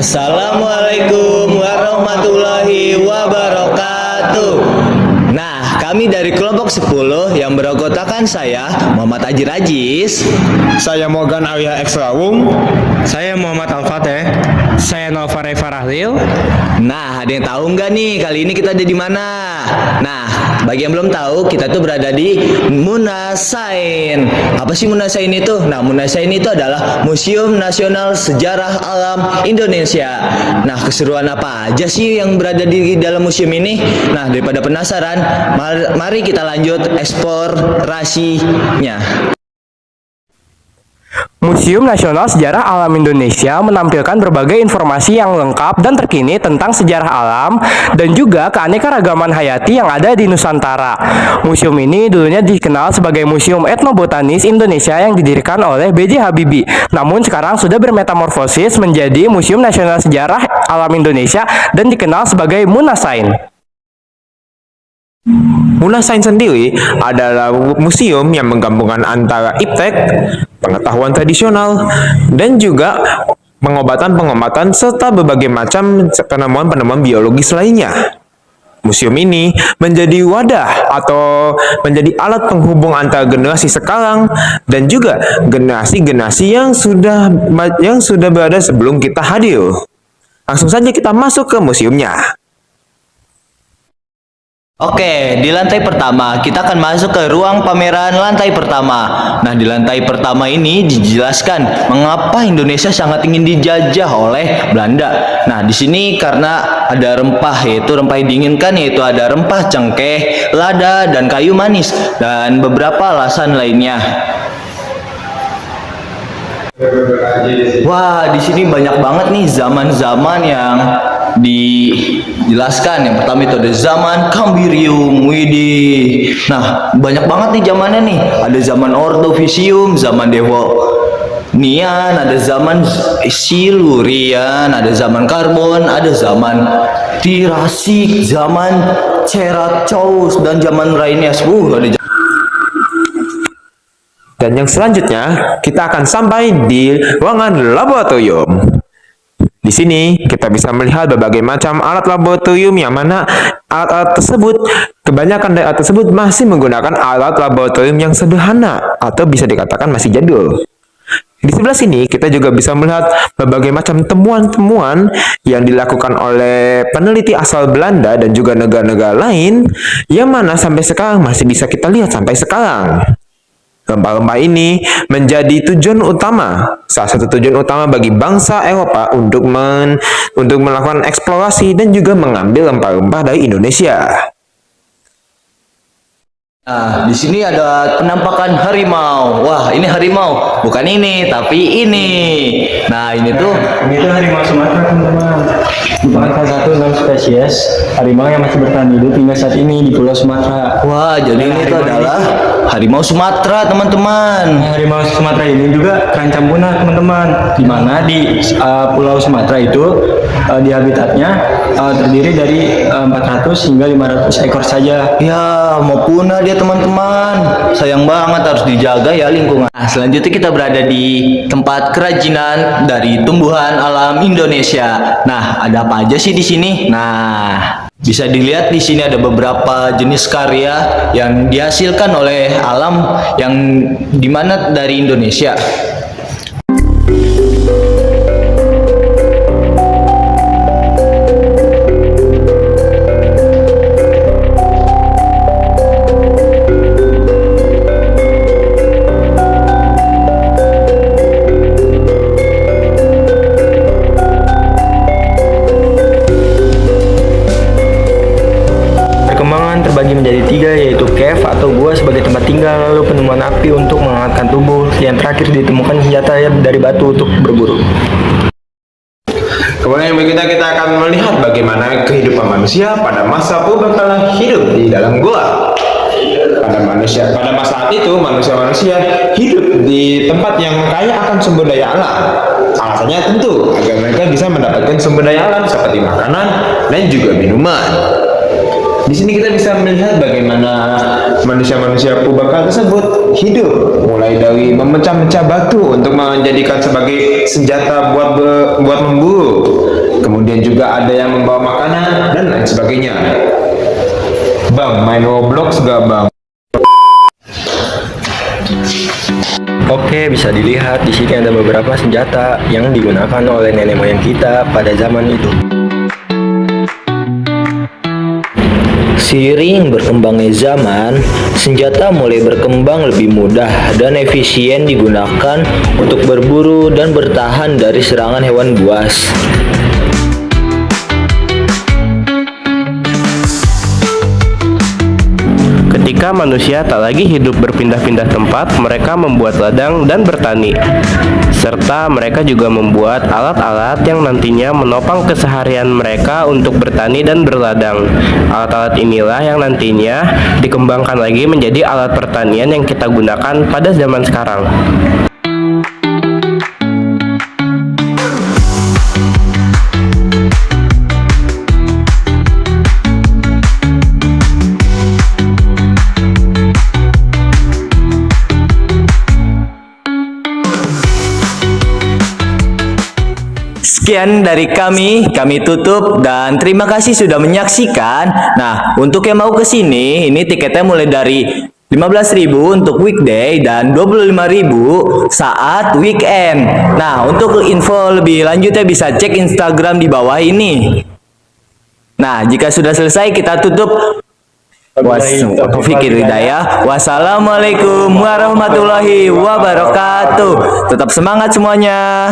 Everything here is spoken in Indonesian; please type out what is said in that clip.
Assalamualaikum warahmatullahi wabarakatuh. Nah, kami dari kelompok 10 yang beranggotakan saya, Muhammad Ajir Ajis. Saya Morgan Arya Eksrawung. Saya Muhammad Al-Fateh. Saya Nova Reva Rahlil. Nah, ada yang tahu nggak nih kali ini kita ada di mana? Nah, bagi yang belum tahu, kita tuh berada di Munasain. Apa sih Munasain itu? Nah, Munasain itu adalah Museum Nasional Sejarah Alam Indonesia. Nah, keseruan apa aja sih yang berada di dalam museum ini? Nah, daripada penasaran, mari kita lanjut eksplorasinya. Museum Nasional Sejarah Alam Indonesia menampilkan berbagai informasi yang lengkap dan terkini tentang sejarah alam dan juga keanekaragaman hayati yang ada di Nusantara. Museum ini dulunya dikenal sebagai Museum Etnobotanis Indonesia yang didirikan oleh B.J. Habibie. Namun sekarang sudah bermetamorfosis menjadi Museum Nasional Sejarah Alam Indonesia dan dikenal sebagai Munasain. Munasain sendiri adalah museum yang menggabungkan antara iptek, pengetahuan tradisional, dan juga pengobatan-pengobatan serta berbagai macam penemuan-penemuan biologis lainnya. Museum ini menjadi wadah atau menjadi alat penghubung antara generasi sekarang dan juga generasi-generasi yang sudah berada sebelum kita hadir. Langsung saja kita masuk ke museumnya. Oke, di lantai pertama kita akan masuk ke ruang pameran lantai pertama. Nah, di lantai pertama ini dijelaskan mengapa Indonesia sangat ingin dijajah oleh Belanda. Nah, di sini karena ada rempah, yaitu rempah yang diinginkan, yaitu ada rempah cengkeh, lada, dan kayu manis, dan beberapa alasan lainnya. Wah, di sini banyak banget nih zaman-zaman yang dijelaskan. Yang pertama itu ada zaman Kambirium, widih. Nah, banyak banget nih zamannya nih. Ada zaman Ordovisium, zaman Devonian, ada zaman Silurian, ada zaman Karbon, ada zaman Tirasik, zaman Ceratosaurus, dan zaman Rhinias. Ada. Dan yang selanjutnya, kita akan sampai di ruangan laboratorium. Di sini, kita bisa melihat berbagai macam alat laboratorium yang mana alat-alat tersebut, kebanyakan dari alat tersebut masih menggunakan alat laboratorium yang sederhana atau bisa dikatakan masih jadul. Di sebelah sini, kita juga bisa melihat berbagai macam temuan-temuan yang dilakukan oleh peneliti asal Belanda dan juga negara-negara lain yang mana sampai sekarang masih bisa kita lihat sampai sekarang. Rempah-rempah ini menjadi salah satu tujuan utama bagi bangsa Eropa untuk melakukan eksplorasi dan juga mengambil rempah-rempah dari Indonesia. Nah, di sini ada penampakan harimau. Wah, ini harimau, bukan ini, tapi ini. Nah, ini tuh harimau Sumatera, teman-teman. Merupakan salah satu 6 spesies harimau yang masih bertahan hidup hingga saat ini di Pulau Sumatera. Wah, jadi ini tuh adalah harimau Sumatera, teman-teman. Harimau Sumatera ini juga terancam punah, teman-teman. Di mana di Pulau Sumatera itu di habitatnya terdiri dari 400 hingga 500 ekor saja. Ya, mau punah dia, teman-teman. Sayang banget, harus dijaga ya lingkungan. Nah, selanjutnya kita berada di tempat kerajinan dari tumbuhan alam Indonesia. Nah, ada apa aja sih di sini? Nah, bisa dilihat di sini ada beberapa jenis karya yang dihasilkan oleh alam yang dimana dari Indonesia. Terbagi menjadi 3, yaitu cave atau gua sebagai tempat tinggal, lalu penemuan api untuk menghangatkan tubuh, yang terakhir ditemukan senjata dari batu untuk berburu. Kemudian kita akan melihat bagaimana kehidupan manusia pada masa purbakala hidup di dalam gua. Pada masa saat itu manusia hidup di tempat yang kaya akan sumber daya alam. Alasannya tentu agar mereka bisa mendapatkan sumber daya alam seperti makanan dan juga minuman. Di sini kita bisa melihat bagaimana manusia-manusia purbakala tersebut hidup, mulai dari memecah-mecah batu untuk menjadikan sebagai senjata buat memburu, kemudian juga ada yang membawa makanan dan lain sebagainya. Bang, main Roblox gak bang? Oke, bisa dilihat di sini ada beberapa senjata yang digunakan oleh nenek moyang kita pada zaman itu. Seiring berkembangnya zaman, senjata mulai berkembang lebih mudah dan efisien digunakan untuk berburu dan bertahan dari serangan hewan buas. Ketika manusia tak lagi hidup berpindah-pindah tempat, mereka membuat ladang dan bertani. Serta mereka juga membuat alat-alat yang nantinya menopang keseharian mereka untuk bertani dan berladang. Alat-alat inilah yang nantinya dikembangkan lagi menjadi alat pertanian yang kita gunakan pada zaman sekarang. Sekian dari kami tutup dan terima kasih sudah menyaksikan. Nah, untuk yang mau ke sini, ini tiketnya mulai dari 15.000 untuk weekday dan 25.000 saat weekend. Nah, untuk info lebih lanjutnya bisa cek Instagram di bawah ini. Nah, jika sudah selesai kita tutup. Wassalamualaikum warahmatullahi wabarakatuh. Tetap semangat semuanya.